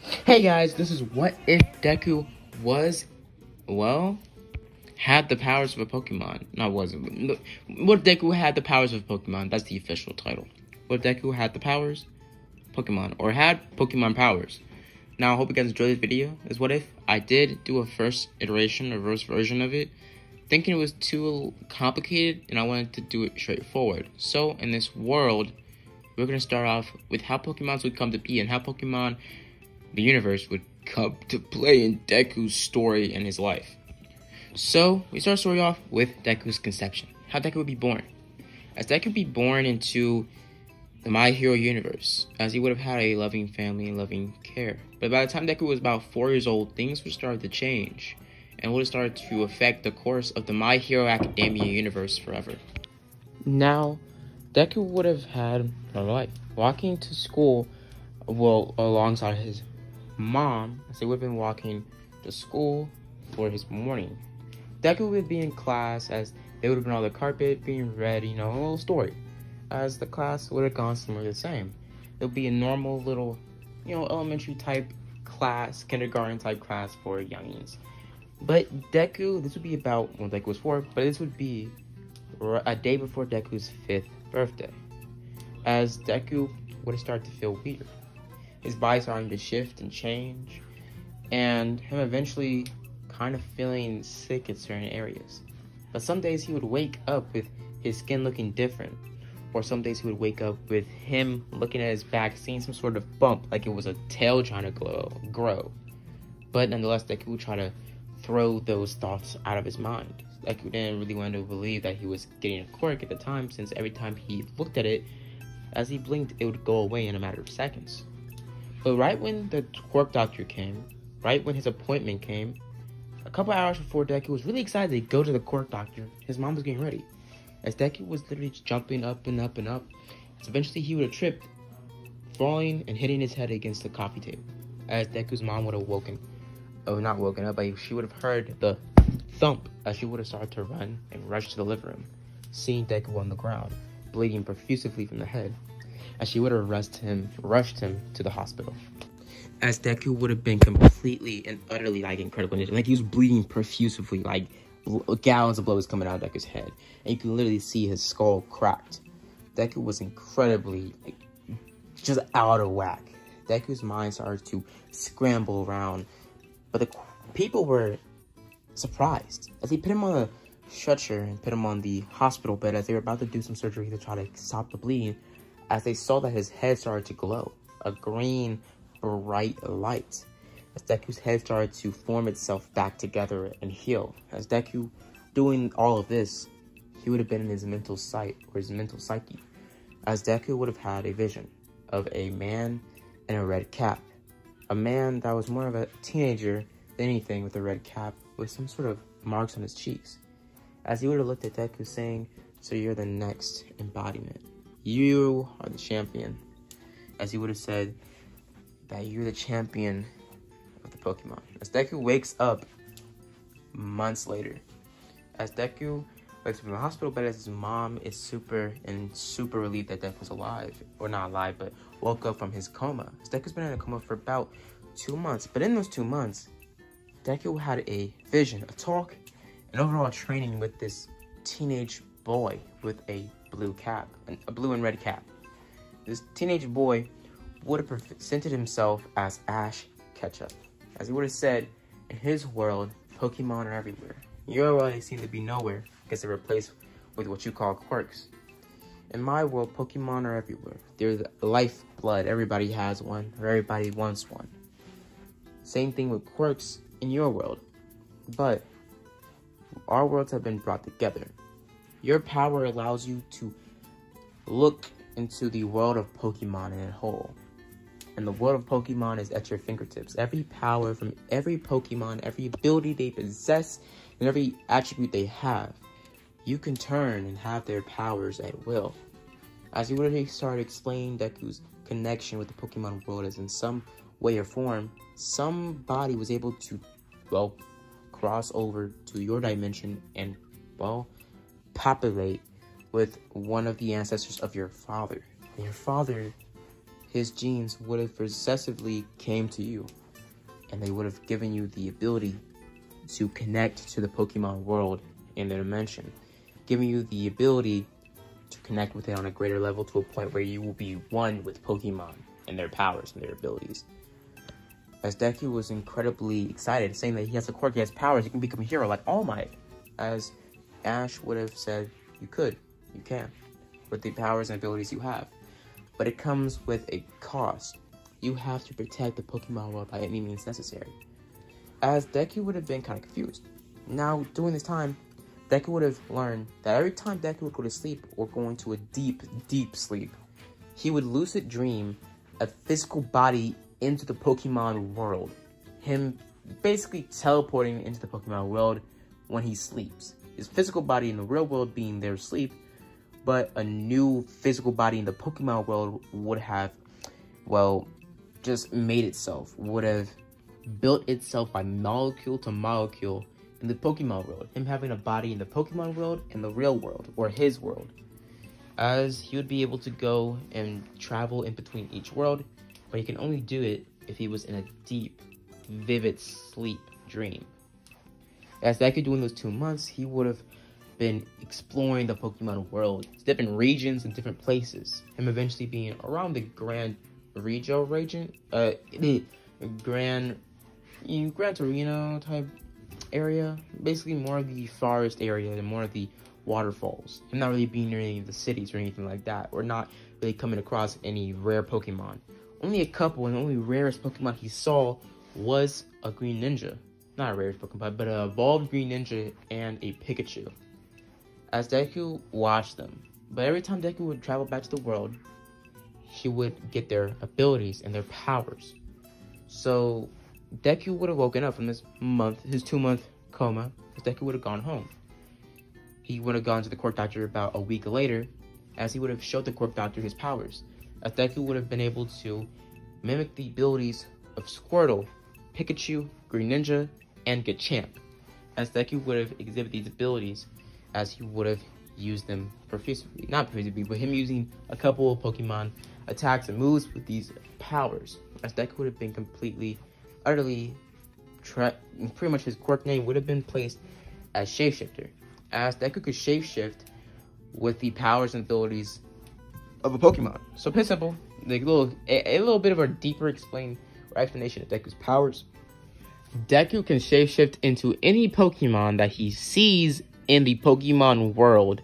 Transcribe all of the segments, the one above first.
Hey guys, this is what if Deku was, well, had the powers of a Pokemon. No, wasn't. What if Deku had the powers of Pokemon? That's the official title. What if Deku had the powers? Pokemon. Or had Pokemon powers. Now, I hope you guys enjoyed this video. Is what if I did do a first iteration, a first version of it, thinking it was too complicated, and I wanted to do it straightforward. So, in this world, we're going to start off with how Pokemons would come to be and how Pokemon, the universe, would come to play in Deku's story and his life. So, we start the story off with Deku's conception. How Deku would be born. As Deku would be born into the My Hero universe, as he would have had a loving family and loving care. But by the time Deku was about 4 years old, things would start to change, and would start to affect the course of the My Hero Academia universe forever. Now, Deku would have had a life, walking to school, alongside his mom, as they would have been walking to school for his morning. Deku would be in class, as they would have been on the carpet being read, a little story, as the class would have gone somewhere the same. It would be a normal little, elementary type class, kindergarten type class for youngins. But Deku, this would be about when Deku was 4, but this would be a day before Deku's 5th birthday, as Deku would have started to feel weird. His body starting to shift and change, and him eventually kind of feeling sick in certain areas. But some days he would wake up with his skin looking different, or some days he would wake up with him looking at his back, seeing some sort of bump, like it was a tail trying to grow. But nonetheless, Deku would try to throw those thoughts out of his mind. Deku didn't really want to believe that he was getting a quirk at the time, since every time he looked at it, as he blinked, it would go away in a matter of seconds. But right when the quirk doctor came, right when his appointment came, a couple hours before Deku was really excited to go to the quirk doctor, his mom was getting ready. As Deku was literally jumping up and up and up, so eventually he would have tripped, falling and hitting his head against the coffee table. As Deku's mom would have not woken up, but she would have heard the thump, as she would have started to run and rush to the living room, seeing Deku on the ground, bleeding profusely from the head, as she would have rushed him to the hospital. As Deku would have been completely and utterly incredible, like he was bleeding profusely, like gallons of blood was coming out of Deku's head, and you could literally see his skull cracked. Deku was incredibly just out of whack. Deku's mind started to scramble around, but the people were surprised as they put him on a stretcher and put him on the hospital bed, as they were about to do some surgery to try to stop the bleeding, as they saw that his head started to glow, a green, bright light. As Deku's head started to form itself back together and heal. As Deku doing all of this, he would have been in his mental sight, or his mental psyche, as Deku would have had a vision of a man in a red cap. A man that was more of a teenager than anything, with a red cap, with some sort of marks on his cheeks. As he would have looked at Deku saying, "So you're the next embodiment. You are the champion." As he would have said that you're the champion of the Pokemon. As Deku wakes up months later. As Deku wakes up in the hospital bed, as his mom is super relieved that Deku was alive. Or not alive, but woke up from his coma. As Deku's been in a coma for about 2 months. But in those 2 months, Deku had a vision, a talk, and overall training with this teenage boy with a blue cap, a blue and red cap. This teenage boy would have presented himself as Ash Ketchup. As he would have said, in his world, Pokemon are everywhere. In your world, they seem to be nowhere, because they're replaced with what you call quirks. In my world, Pokemon are everywhere. They're the lifeblood. Everybody has one, or everybody wants one. Same thing with quirks in your world. But our worlds have been brought together. Your power allows you to look into the world of Pokemon in a whole. And the world of Pokemon is at your fingertips. Every power from every Pokemon, every ability they possess, and every attribute they have, you can turn and have their powers at will. As he would have started explaining Deku's connection with the Pokemon world, as in some way or form, somebody was able to, cross over to your dimension and, populate with one of the ancestors of your father. And your father, his genes would have recessively came to you. and they would have given you the ability to connect to the Pokemon world in their dimension, giving you the ability to connect with it on a greater level to a point where you will be one with Pokemon and their powers and their abilities. As Deku was incredibly excited, saying that he has a quirk, he has powers, he can become a hero like All Might. As Ash would have said, you can, with the powers and abilities you have. But it comes with a cost. You have to protect the Pokemon world by any means necessary. As Deku would have been kind of confused. Now, during this time, Deku would have learned that every time Deku would go to sleep or go into a deep, deep sleep, he would lucid dream a physical body into the Pokemon world. Him basically teleporting into the Pokemon world when he sleeps. His physical body in the real world being there asleep, but a new physical body in the Pokemon world would have, well, just made itself, would have built itself by molecule to molecule in the Pokemon world. Him having a body in the Pokemon world and the real world, or his world. As he would be able to go and travel in between each world, but he can only do it if he was in a deep, vivid sleep dream. As Deku during those 2 months, he would have been exploring the Pokemon world, different regions and different places. Him eventually being around the Gran Torino type area, basically more of the forest area and more of the waterfalls. Him not really being near any of the cities or anything like that, or not really coming across any rare Pokemon. Only a couple, and the only rarest Pokemon he saw was a Green Ninja. Not a rarest Pokemon, but an evolved Green Ninja and a Pikachu. As Deku watched them, but every time Deku would travel back to the world, he would get their abilities and their powers. So Deku would have woken up from his 2-month coma, because Deku would have gone home. He would have gone to the Quirk Doctor about a week later, as he would have showed the Quirk Doctor his powers. As Deku would have been able to mimic the abilities of Squirtle, Pikachu, Green Ninja, and Garchomp. As Deku would have exhibited these abilities, as he would have used them profusely. Not profusely, but him using a couple of Pokemon attacks and moves with these powers. As Deku would have been completely, utterly, pretty much his quirk name would have been placed as Shapeshifter. As Deku could shapeshift with the powers and abilities of a Pokemon. So pretty simple, like a little bit of a deeper explanation of Deku's powers. Deku can shapeshift into any Pokemon that he sees in the Pokemon world,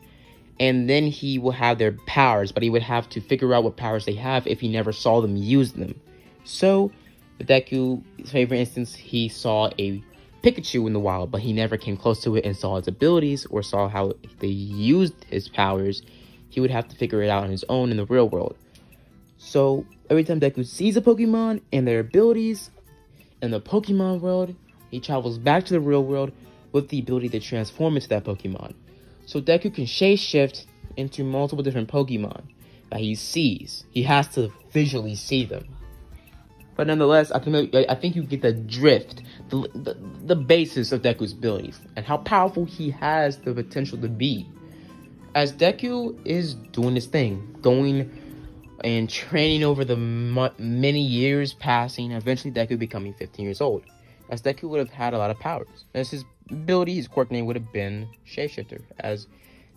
and then he will have their powers, but he would have to figure out what powers they have if he never saw them use them. So, with Deku, say for instance, he saw a Pikachu in the wild, but he never came close to it and saw its abilities or saw how they used his powers. He would have to figure it out on his own in the real world. So, every time Deku sees a Pokemon and their abilities in the Pokemon world, he travels back to the real world with the ability to transform into that Pokemon. So Deku can shapeshift into multiple different Pokemon that he sees. He has to visually see them. But nonetheless, I think you get the drift, the basis of Deku's abilities, and how powerful he has the potential to be. As Deku is doing his thing, going and training over the many years passing, eventually Deku becoming 15 years old. As Deku would have had a lot of powers. As his ability, his quirk name would have been Shapeshifter. As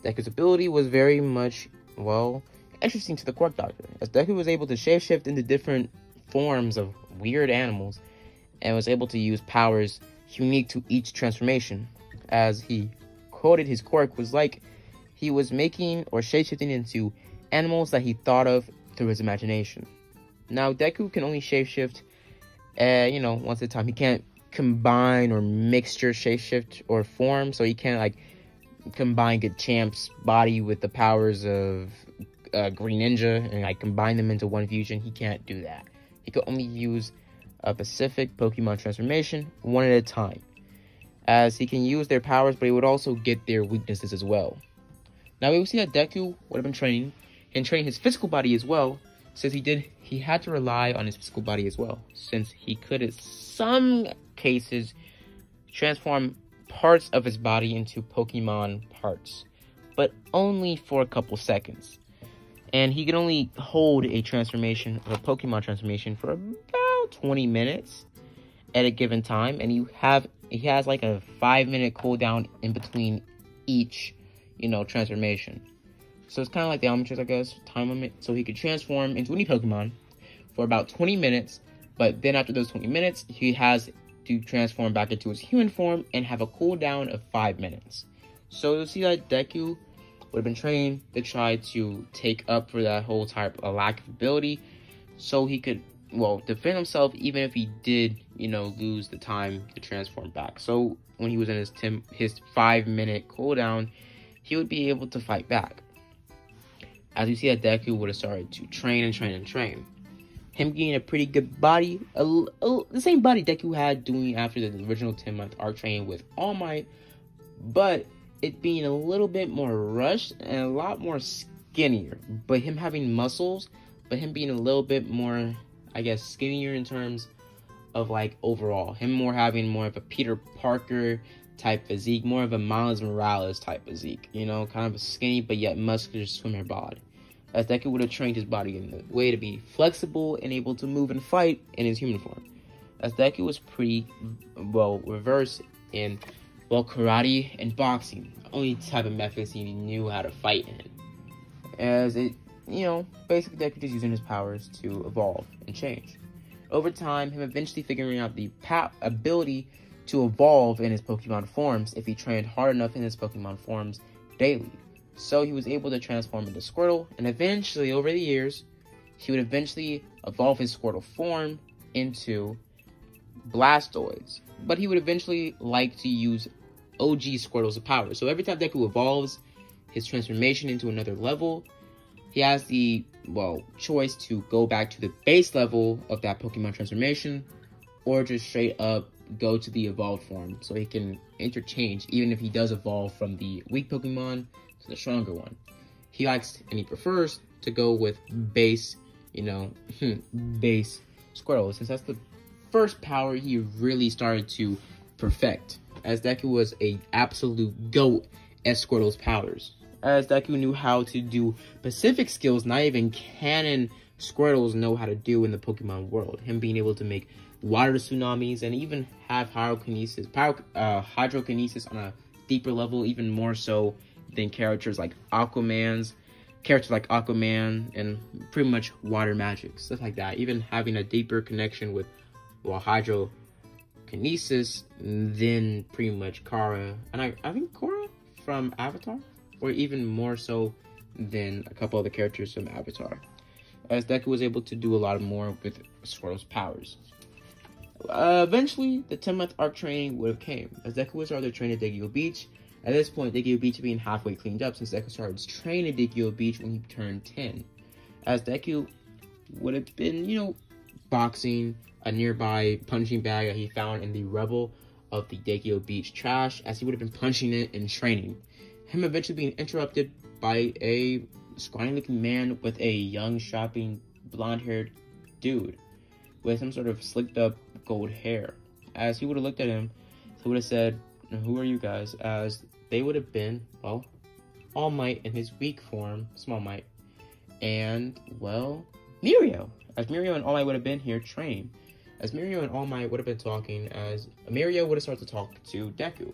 Deku's ability was very much, well, interesting to the Quirk Doctor. As Deku was able to shapeshift into different forms of weird animals and was able to use powers unique to each transformation. As he quoted, his quirk was like he was making or shapeshifting into animals that he thought of through his imagination. Now, Deku can only shapeshift, once at a time. He can't combine or mixture shapeshift or form, so he can't, like, combine Garchomp's body with the powers of Green Ninja and, like, combine them into one fusion. He can't do that. He could only use a specific Pokemon transformation one at a time, as he can use their powers, but he would also get their weaknesses as well. Now, we will see that Deku would have been training his physical body as well, since he had to rely on his physical body as well, since he could, in some cases, transform parts of his body into Pokemon parts, but only for a couple seconds. And he could only hold a transformation, or a Pokemon transformation, for about 20 minutes. at a given time, and he has like a 5-minute cooldown in between each, transformation. So it's kind of like the Omnitrix, I guess, time limit. So he could transform into any Pokemon for about 20 minutes, but then after those 20 minutes, he has to transform back into his human form and have a cooldown of 5 minutes. So you'll see that Deku would have been trained to try to take up for that whole type of lack of ability, so he could, defend himself even if he did, lose the time to transform back. So when he was in his 5-minute cooldown, he would be able to fight back. As you see that Deku would have started to train and train and train. Him getting a pretty good body, the same body Deku had doing after the original 10-month arc training with All Might, but it being a little bit more rushed and a lot more skinnier. But him having muscles, but him being a little bit more, I guess, skinnier in terms of like overall. Him having more of a Peter Parker type physique, more of a Miles Morales type physique, kind of a skinny but yet muscular swimmer bod. As Deku would have trained his body in a way to be flexible and able to move and fight in his human form. As Deku was pretty reversed in karate and boxing, the only type of methods he knew how to fight in. As it, basically Deku just using his powers to evolve and change. Over time, him eventually figuring out the ability to evolve in his Pokemon forms if he trained hard enough in his Pokemon forms daily. So he was able to transform into Squirtle, and eventually, over the years, he would eventually evolve his Squirtle form into Blastoise. But he would eventually like to use OG Squirtle's power. So every time Deku evolves his transformation into another level, he has the, choice to go back to the base level of that Pokemon transformation, or just straight up go to the evolved form. So he can interchange, even if he does evolve from the weak Pokemon to the stronger one. He likes, and he prefers, to go with base, base Squirtle, since that's the first power he really started to perfect, as Deku was a absolute GOAT at Squirtle's powers. As Deku knew how to do specific skills not even canon Squirtles know how to do in the Pokemon world. Him being able to make water tsunamis and even have hydrokinesis on a deeper level, even more so than characters like Aquaman and pretty much water magic, stuff like that. Even having a deeper connection with hydrokinesis than pretty much Kara, and I think Korra from Avatar, or even more so than a couple other characters from Avatar. As Deku was able to do a lot more with Squirtle's powers. Eventually, the 10-month arc training would have came, as Deku was started training at Deku Beach. At this point, Deku Beach being halfway cleaned up, since Deku started training at Deku Beach when he turned 10. As Deku would have been, boxing a nearby punching bag that he found in the rubble of the Deku Beach trash, as he would have been punching it and training. Him eventually being interrupted by a scrawny-looking man with a young, shopping, blonde-haired dude with some sort of slicked-up gold hair. As he would have looked at him, he would have said, "Who are you guys?" As they would have been, All Might in his weak form, Small Might, and, Mirio. As Mirio and All Might would have been here training. As Mirio and All Might would have been talking, as Mirio would have started to talk to Deku.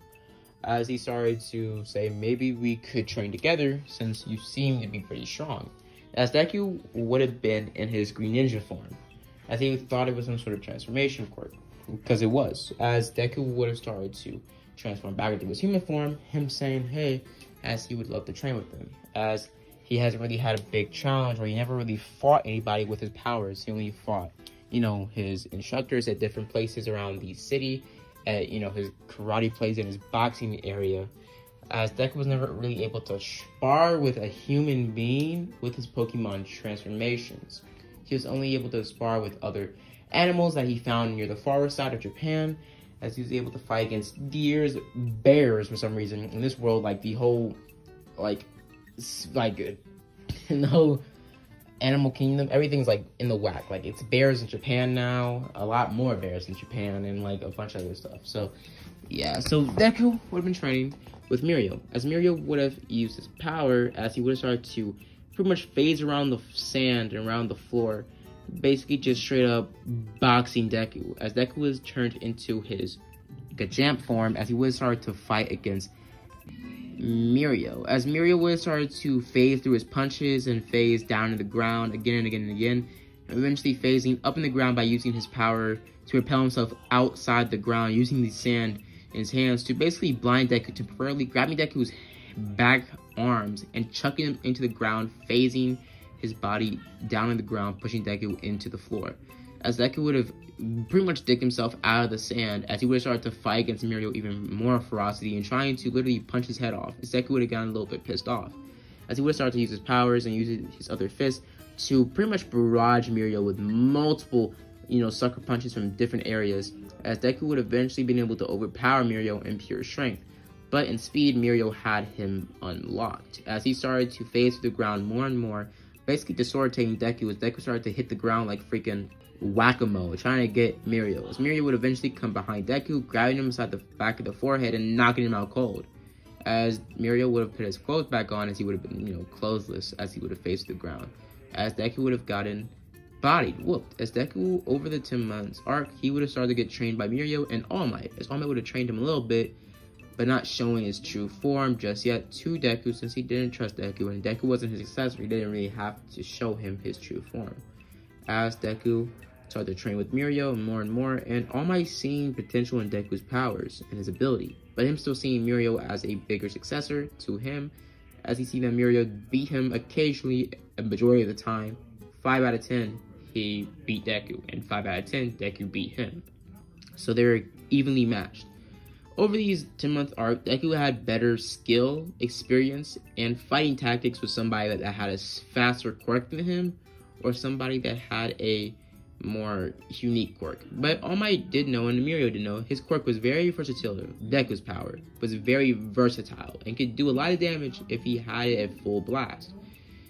As he started to say, maybe we could train together since you seem to be pretty strong. As Deku would have been in his Green Ninja form. As he thought it was some sort of transformation quirk. Because it was. As Deku would have started to transform back into his human form, him saying, hey, as he would love to train with him. As he hasn't really had a big challenge, or he never really fought anybody with his powers. He only fought, his instructors at different places around the city, at, his karate place and his boxing area. As Deku was never really able to spar with a human being with his Pokemon transformations. He was only able to spar with other animals that he found near the far side of Japan, as he was able to fight against deers, bears for some reason. In this world, the whole, in the whole animal kingdom, everything's in the whack. It's bears in Japan now, a lot more bears in Japan, and a bunch of other stuff. So yeah, so Deku would have been training with Mirio, as Mirio would have used his power, as he would have started to pretty much phase around the sand and around the floor, basically just straight up boxing Deku, as Deku was turned into his Gajamp form, as he would start to fight against Mirio. As Mirio would start to phase through his punches and phase down to the ground again and again and again, eventually phasing up in the ground by using his power to repel himself outside the ground, using the sand in his hands to basically blind Deku, temporarily grabbing Deku's back arms and chucking him into the ground, phasing his body down on the ground, pushing Deku into the floor. As Deku would have pretty much digged himself out of the sand, as he would have started to fight against Mirio even more ferocity and trying to literally punch his head off. As Deku would have gotten a little bit pissed off, as he would have started to use his powers and use his other fists to pretty much barrage Mirio with multiple, sucker punches from different areas, as Deku would eventually been able to overpower Mirio in pure strength. But in speed, Mirio had him unlocked, as he started to phase through the ground more and more, basically disorientating Deku, as Deku started to hit the ground like freaking whack-a-mole, trying to get Mirio. As Mirio would eventually come behind Deku, grabbing him inside the back of the forehead and knocking him out cold. As Mirio would have put his clothes back on, as he would have been, clothesless, as he would have faced the ground. As Deku would have gotten bodied, whooped. As Deku, over the 10 months arc, he would have started to get trained by Mirio and All Might, as All Might would have trained him a little bit, but not showing his true form just yet to Deku, since he didn't trust Deku, and Deku wasn't his successor. He didn't really have to show him his true form. As Deku started to train with Mirio and more, and All Might seeing potential in Deku's powers and his ability, but him still seeing Mirio as a bigger successor to him, as he seen that Mirio beat him occasionally, a majority of the time. 5 out of 10, he beat Deku, and 5 out of 10, Deku beat him. So they were evenly matched. Over these 10-month arc, Deku had better skill, experience, and fighting tactics with somebody that had a faster quirk than him, or somebody that had a more unique quirk. But All Might did know, and Mirio did know, his quirk was very versatile. Deku's power was very versatile and could do a lot of damage if he had it at full blast.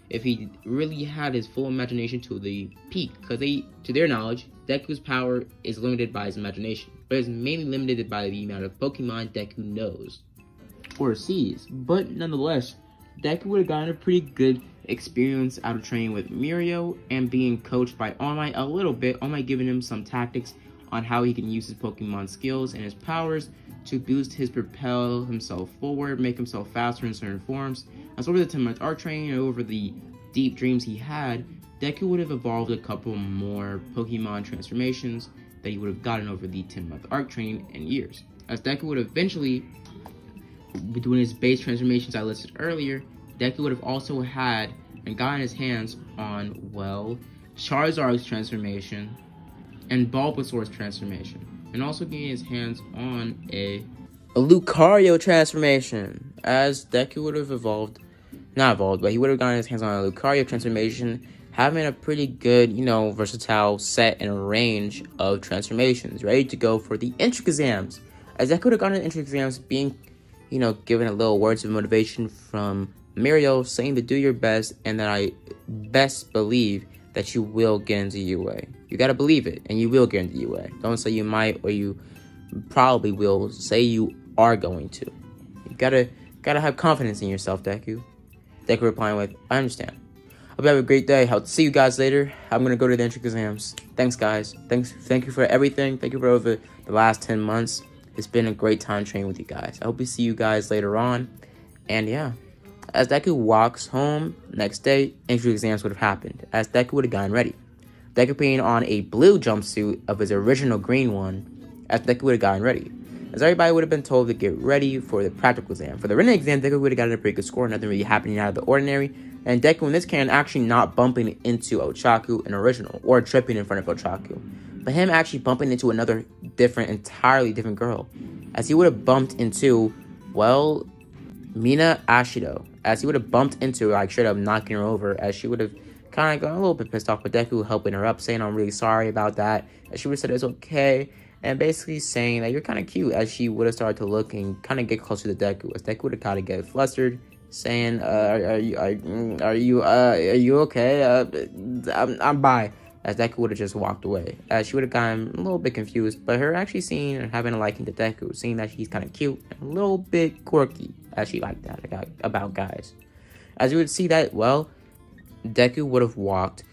If he really had his full imagination to the peak, because to their knowledge, Deku's power is limited by his imagination, but is mainly limited by the amount of Pokemon Deku knows or sees. But nonetheless, Deku would have gotten a pretty good experience out of training with Mirio and being coached by All Might a little bit. All Might giving him some tactics on how he can use his Pokemon skills and his powers to boost his propel himself forward, make himself faster in certain forms. As over the 10-month arc training and over the deep dreams he had, Deku would have evolved a couple more Pokemon transformations that he would have gotten over the 10-month arc training in years. As Deku would eventually be doing his base transformations I listed earlier, Deku would have also had and gotten his hands on, well, Charizard's transformation and Bulbasaur's transformation, and also getting his hands on a Lucario transformation, as Deku would have but he would have gotten his hands on a Lucario transformation, having a pretty good, versatile set and range of transformations, ready to go for the entrance exams. As Deku would have gotten entrance exams, being, given a little words of motivation from Mirio, saying to do your best, and that I best believe that you will get into UA. You gotta believe it, and you will get into UA. Don't say you might, or you probably will. Say you are going to. You gotta have confidence in yourself, Deku. Deku replying with, I understand. Hope you have a great day. I'll see you guys later. I'm gonna go to the entrance exams. Thanks, guys. Thank you for everything. Thank you for over the last 10 months. It's been a great time training with you guys. I hope we see you guys later on. And yeah. As Deku walks home, next day, entrance exams would have happened, as Deku would have gotten ready. Deku putting on a blue jumpsuit of his original green one, as Deku would have gotten ready. As everybody would have been told to get ready for the practical exam. For the written exam, Deku would have gotten a pretty good score, nothing really happening out of the ordinary, and Deku in this can actually not bumping into Ochaku in original, or tripping in front of Ochaku, but him actually bumping into another entirely different girl, as he would have bumped into, well, Mina Ashido, as he would have bumped into her, straight up knocking her over, as she would have kind of got a little bit pissed off with Deku helping her up, saying, I'm really sorry about that, as she would have said it's okay, and basically saying that you're kind of cute, as she would have started to look and kind of get closer to Deku, as Deku would have kind of get flustered, saying, are you okay? I'm bye. As Deku would have just walked away, as she would have gotten a little bit confused, but her actually seeing and having a liking to Deku, seeing that he's kind of cute and a little bit quirky, as she liked that about guys. As you would see that, well, Deku would have walked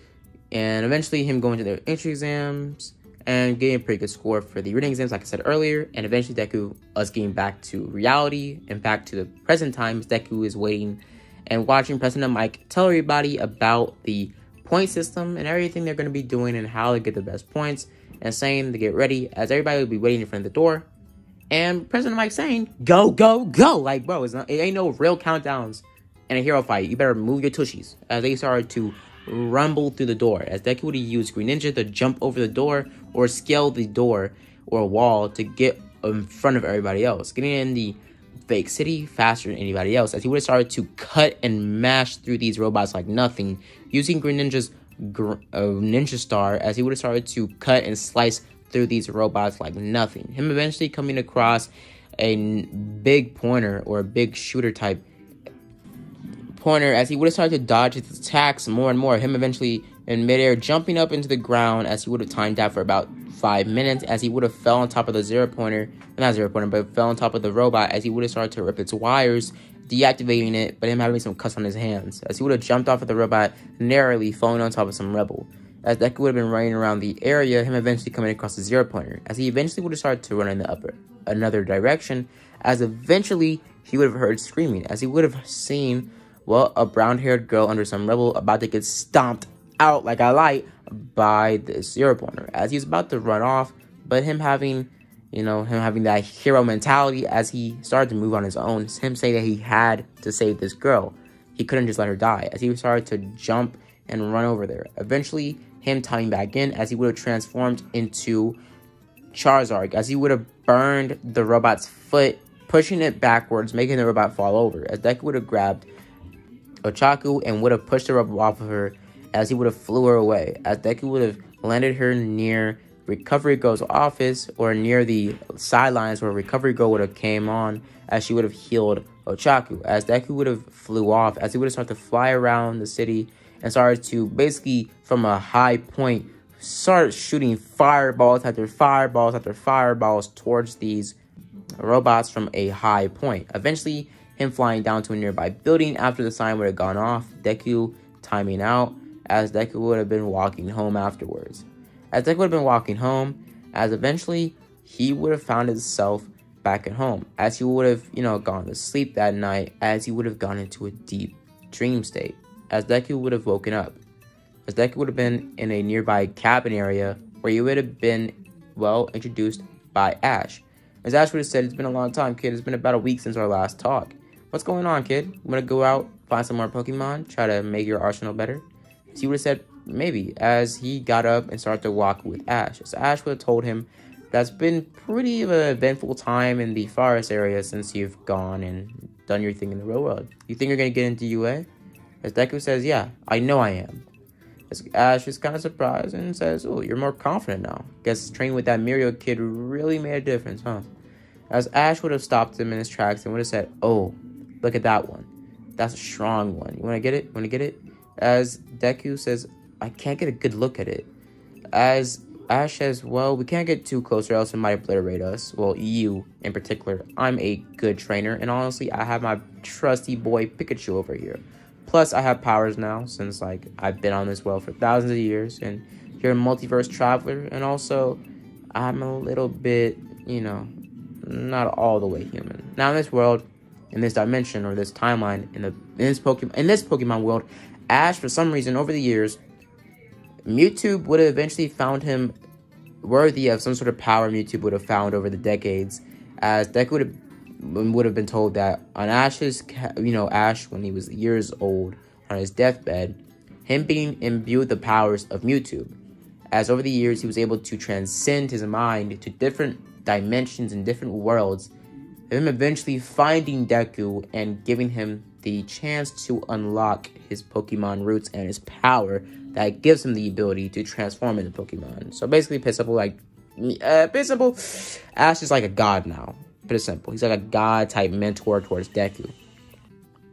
and eventually him going to their entry exams and getting a pretty good score for the reading exams, like I said earlier. And eventually Deku, us getting back to reality and back to the present times. Deku is waiting and watching President Mike tell everybody about the point system and everything they're going to be doing and how to get the best points, and saying to get ready, as everybody will be waiting in front of the door. And President Mike saying, go, go, go. Like, bro, it ain't no real countdowns in a hero fight. You better move your tushies. As they started to rumble through the door, as Deku would use Green Ninja to jump over the door or scale the door or wall to get in front of everybody else, getting in the fake city faster than anybody else, as he would have started to cut and mash through these robots like nothing, using Green Ninja's Ninja Star, as he would have started to cut and slice through these robots like nothing. Him eventually coming across a big pointer or a big shooter type pointer, as he would have started to dodge its attacks more and more. Him eventually in midair jumping up into the ground, as he would have timed out for about 5 minutes, as he would have fell on top of the but fell on top of the robot, as he would have started to rip its wires, deactivating it, but him having some cuts on his hands, as he would have jumped off of the robot, narrowly falling on top of some rebel. As Deku would have been running around the area, him eventually coming across the zero pointer, as he eventually would have started to run in the another direction, as eventually he would have heard screaming, as he would have seen, well, a brown-haired girl under some rebel about to get stomped out like a light by the zero pointer, as he was about to run off, but him having that hero mentality, as he started to move on his own, him saying that he had to save this girl. He couldn't just let her die, as he started to jump and run over there. Eventually, him tying back in, as he would have transformed into Charizard, as he would have burned the robot's foot, pushing it backwards, making the robot fall over, as Deku would have grabbed Ochaku and would have pushed the robot off of her, as he would have flew her away, as Deku would have landed her near Recovery Girl's office, or near the sidelines where Recovery Girl would have came on, as she would have healed Ochaku, as Deku would have flew off, as he would have started to fly around the city and started to basically from a high point start shooting fireballs after fireballs after fireballs towards these robots from a high point. Eventually him flying down to a nearby building after the sign would have gone off, Deku timing out, as Deku would have been walking home afterwards. As Deku would have been walking home, as eventually he would have found himself back at home, as he would have, gone to sleep that night, as he would have gone into a deep dream state, as Deku would have woken up, as Deku would have been in a nearby cabin area where he would have been, well, introduced by Ash. As Ash would have said, it's been a long time, kid. It's been about a week since our last talk. What's going on, kid? You want to go out, find some more Pokemon, try to make your arsenal better? So he would have said, maybe, as he got up and started to walk with Ash. So Ash would have told him that's been pretty of an eventful time in the forest area since you've gone and done your thing in the real world. You think you're going to get into UA? As Deku says, yeah, I know I am. As Ash is kind of surprised and says, oh, you're more confident now. Guess training with that Mirio kid really made a difference, huh? As Ash would have stopped him in his tracks and would have said, oh, look at that one. That's a strong one. You want to get it? Want to get it? As Deku says, I can't get a good look at it. As Ash says, well, we can't get too close or else it might obliterate us. Well, you in particular. I'm a good trainer, and honestly, I have my trusty boy Pikachu over here. Plus, I have powers now, since, I've been on this world for thousands of years, and you're a multiverse traveler, and also, I'm a little bit, not all the way human. Now, in this world, in this dimension, or this timeline, in this Pokemon world, Ash, for some reason, over the years, Mewtwo would have eventually found him worthy of some sort of power Mewtwo would have found over the decades, as Deku would have been told that on Ash's, Ash, when he was years old, on his deathbed, him being imbued with the powers of Mewtwo, as over the years he was able to transcend his mind to different dimensions and different worlds, him eventually finding Deku and giving him the chance to unlock his Pokemon roots and his power that gives him the ability to transform into Pokemon. So basically, Ash is like a god now. Put it simple. He's like a god-type mentor towards Deku.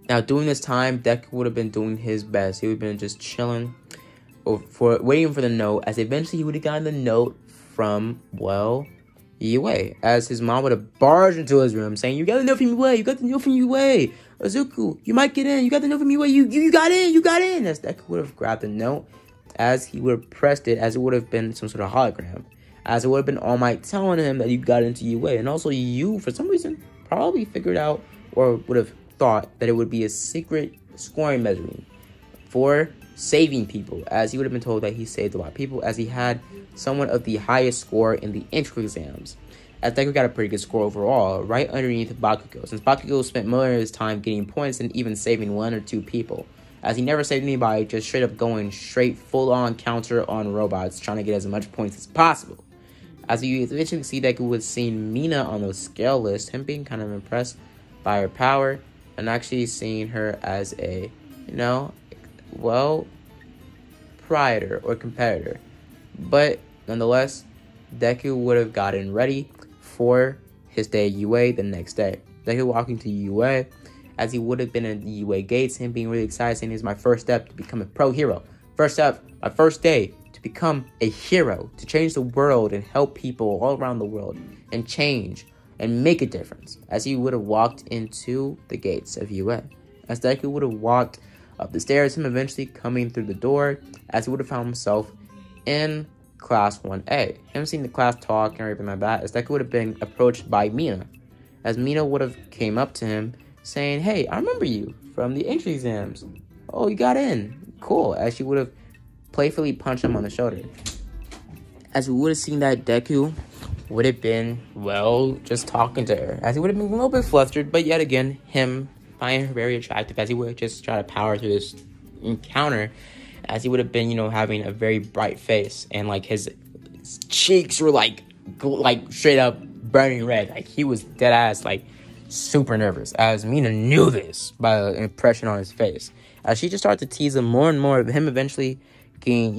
Now, during this time, Deku would have been doing his best. He would have been just chilling, waiting for the note, as eventually he would have gotten the note from, well, UA, as his mom would have barged into his room saying, you got the note from UA, you got the note from UA, Azuku, you might get in, you got the note from UA, you got in, as Deku would have grabbed the note, as he would have pressed it as it would have been some sort of hologram. As it would have been All Might telling him that you got into UA. And also you, for some reason, probably figured out or would have thought that it would be a secret scoring measuring for saving people. As he would have been told that he saved a lot of people, as he had somewhat of the highest score in the entry exams. As Deku got a pretty good score overall, right underneath Bakugo. Since Bakugo spent more of his time getting points than even saving 1 or 2 people. As he never saved anybody, just straight up going straight full-on counter on robots, trying to get as much points as possible. As you eventually see Deku was seeing Mina on the scale list, him being kind of impressed by her power, and actually seeing her as a, proprietor or competitor. But nonetheless, Deku would have gotten ready for his day at UA the next day. Deku walking to UA, as he would have been at the UA gates, him being really excited, saying, "This is my first step to become a pro hero. First step, my first day to become a hero, to change the world and help people all around the world and change and make a difference." As he would have walked into the gates of UA. As Deku would have walked up the stairs, him eventually coming through the door, as he would have found himself in Class 1A. Him seeing the class talk and everything like that, as Deku would have been approached by Mina. As Mina would have came up to him, saying, "Hey, I remember you from the entry exams. Oh, you got in. Cool." As she would have playfully punched him on the shoulder. As we would have seen that Deku would have been, just talking to her. As he would have been a little bit flustered, but yet again, him finding her very attractive, as he would have just try to power through this encounter, as he would have been, having a very bright face, and like his cheeks were like straight up burning red. Like he was dead ass, like super nervous, as Mina knew this by the impression on his face. As she just started to tease him more and more, of him eventually getting,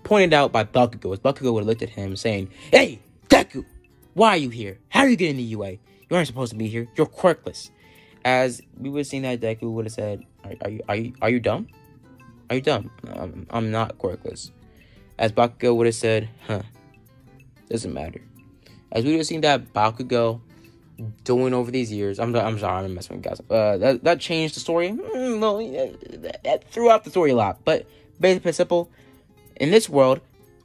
pointed out by Bakugo, as Bakugo would have looked at him saying, "Hey, Deku, why are you here? How are you getting the UA? You aren't supposed to be here. You're quirkless." As we would have seen that Deku would have said, Are you dumb? Are you dumb? I'm not quirkless." As Bakugo would have said, doesn't matter. As we would have seen that Bakugo doing over these years, I'm sorry, I'm messing with you guys. That changed the story. That threw out the story a lot. But basically simple, in this world,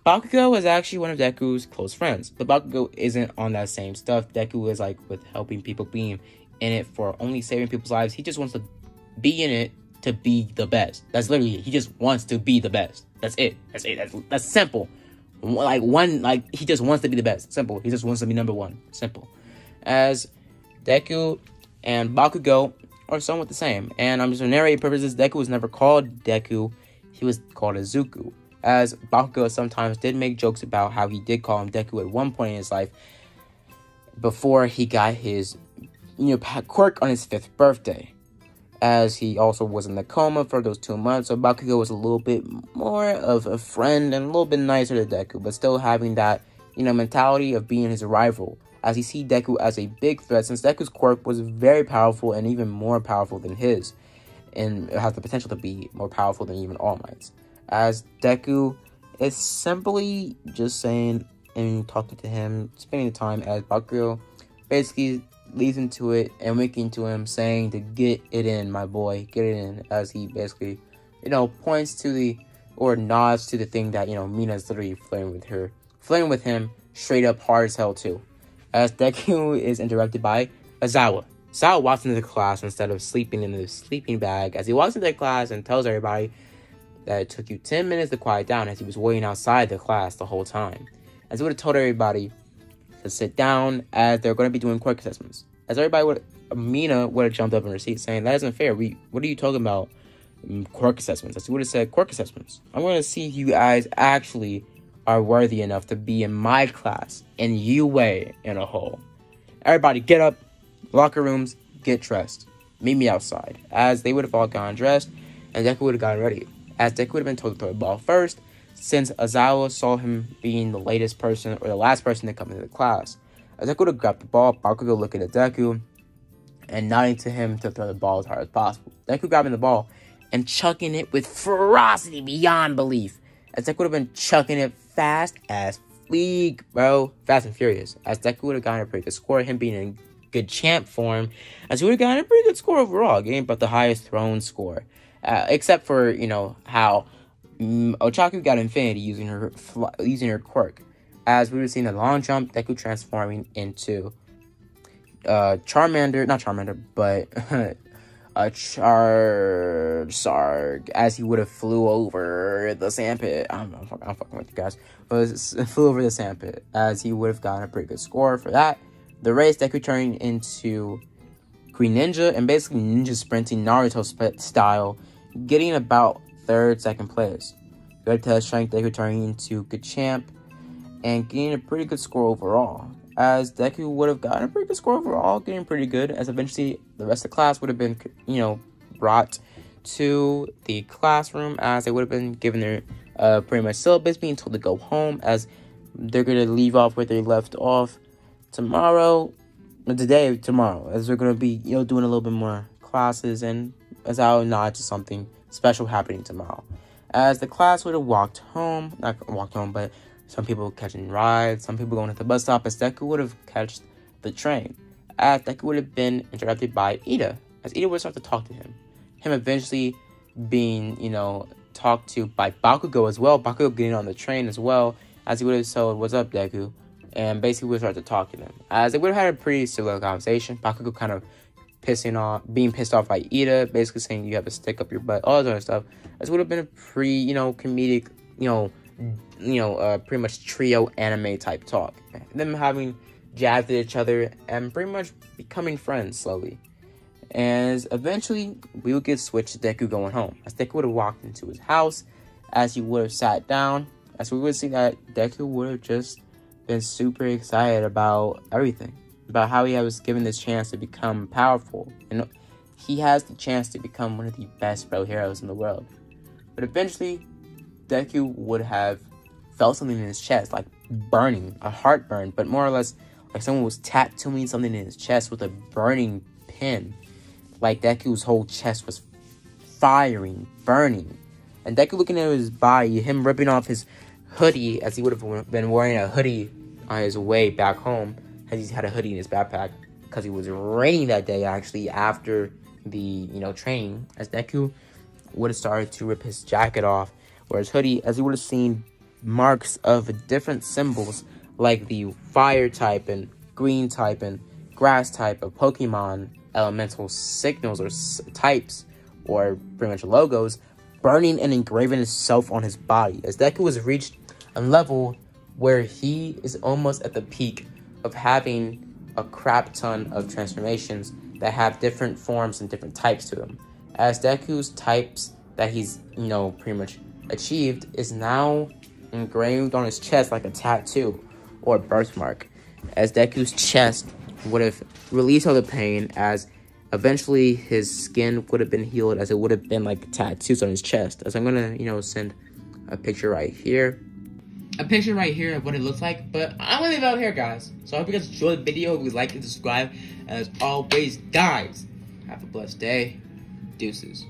Bakugo is actually one of Deku's close friends. But Bakugo isn't on that same stuff. Deku is like with helping people, being in it for only saving people's lives. He just wants to be in it to be the best. That's literally it. He just wants to be the best. That's it. That's simple. He just wants to be the best. Simple. He just wants to be number one. Simple. As Deku and Bakugo are somewhat the same. And I'm just for narrative purposes, Deku was never called Deku. He was called Izuku. As Bakugo sometimes did make jokes about how he did call him Deku at one point in his life before he got his quirk on his 5th birthday. As he also was in the coma for those 2 months, so Bakugo was a little bit more of a friend and a little bit nicer to Deku, but still having that, mentality of being his rival. As he see Deku as a big threat, since Deku's quirk was very powerful and even more powerful than his, and it has the potential to be more powerful than even All Might's. As Deku is simply just saying and talking to him, spending the time, as Bakugo basically leads into it and winking to him, saying to get it in, my boy, get it in, as he basically, points to or nods to the thing that, Mina's literally flirting with him straight up hard as hell too. As Deku is interrupted by Aizawa. Aizawa walks into the class instead of sleeping in the sleeping bag, as he walks into the class and tells everybody that it took you 10 minutes to quiet down, as he was waiting outside the class the whole time. As he would have told everybody to sit down, as they're going to be doing quirk assessments. As Mina would have jumped up in her seat saying, "That isn't fair. What are you talking about? Quirk assessments?" As he would have said, "Quirk assessments. I'm going to see if you guys actually are worthy enough to be in my class, and UA in a whole. Everybody get up, locker rooms, get dressed. Meet me outside." As they would have all gone dressed, and Deku would have gotten ready. As Deku would have been told to throw the ball first, since Aizawa saw him being the latest person or the last person to come into the class. As Deku would have grabbed the ball, Bakugo looking at Deku and nodding to him to throw the ball as hard as possible. Deku grabbing the ball and chucking it with ferocity beyond belief. As Deku would have been chucking it fast as fleek, bro. Fast and furious. As Deku would have gotten a pretty good score, him being in good champ form, as he would have gotten a pretty good score overall, getting about the highest throne score. Except for, how Ochaku got Infinity using her quirk. As we were seeing a long jump, Deku transforming into Charmander, not Charmander, but Charizard, as he would have flew over the sandpit. I'm fucking with you guys. But flew over the sandpit, as he would have gotten a pretty good score for that. The race, Deku turning into Green Ninja, and basically ninja sprinting Naruto style, getting about 3rd, 2nd place. Good test strength, Deku turning into Machamp, and getting a pretty good score overall. As Deku would have gotten a pretty good score overall, getting pretty good, as eventually the rest of the class would have been, brought to the classroom, as they would have been given their pretty much syllabus, being told to go home, as they're going to leave off where they left off tomorrow, as they're going to be, doing a little bit more classes, and as I'll nod to something special happening tomorrow. As the class would have walked home, but some people catching rides, some people going to the bus stop, as Deku would have catched the train. As Deku would have been interrupted by Ida, as Ida would start to talk to him. Him eventually being, talked to by Bakugo as well. Bakugo getting on the train as well, as he would have said, "What's up, Deku?" And basically would start to talk to them. As they would have had a pretty similar conversation. Bakugo kind of being pissed off by Ida, basically saying you have to stick up your butt, all that other stuff. As would have been a pretty, comedic, pretty much trio anime type talk. Them having jabs at each other and pretty much becoming friends slowly. As eventually we would get switched to Deku going home. As Deku would have walked into his house, as he would have sat down, as we would see that Deku would have just been super excited about everything. About how he was given this chance to become powerful. And he has the chance to become one of the best pro heroes in the world. But eventually, Deku would have felt something in his chest, like burning, a heartburn, but more or less like someone was tattooing something in his chest with a burning pin. Like Deku's whole chest was firing, burning. And Deku looking at his body, him ripping off his hoodie, as he would have been wearing a hoodie on his way back home, as he's had a hoodie in his backpack, because it was raining that day, actually, after the, training, as Deku would have started to rip his jacket off, or his hoodie, as he would have seen marks of different symbols, like the fire type, and green type, and grass type of Pokemon elemental signals, or types, or pretty much logos, burning and engraving itself on his body, as Deku has reached a level where he is almost at the peak of having a crap ton of transformations that have different forms and different types to them. As Deku's types that he's, pretty much achieved is now engraved on his chest like a tattoo or a birthmark. As Deku's chest would have released all the pain, as eventually his skin would have been healed, as it would have been like tattoos on his chest. As I'm gonna, send a picture right here. A picture right here of what it looks like, but I'm gonna leave it out here, guys. So I hope you guys enjoyed the video. If you like and subscribe, and as always, guys, have a blessed day. Deuces.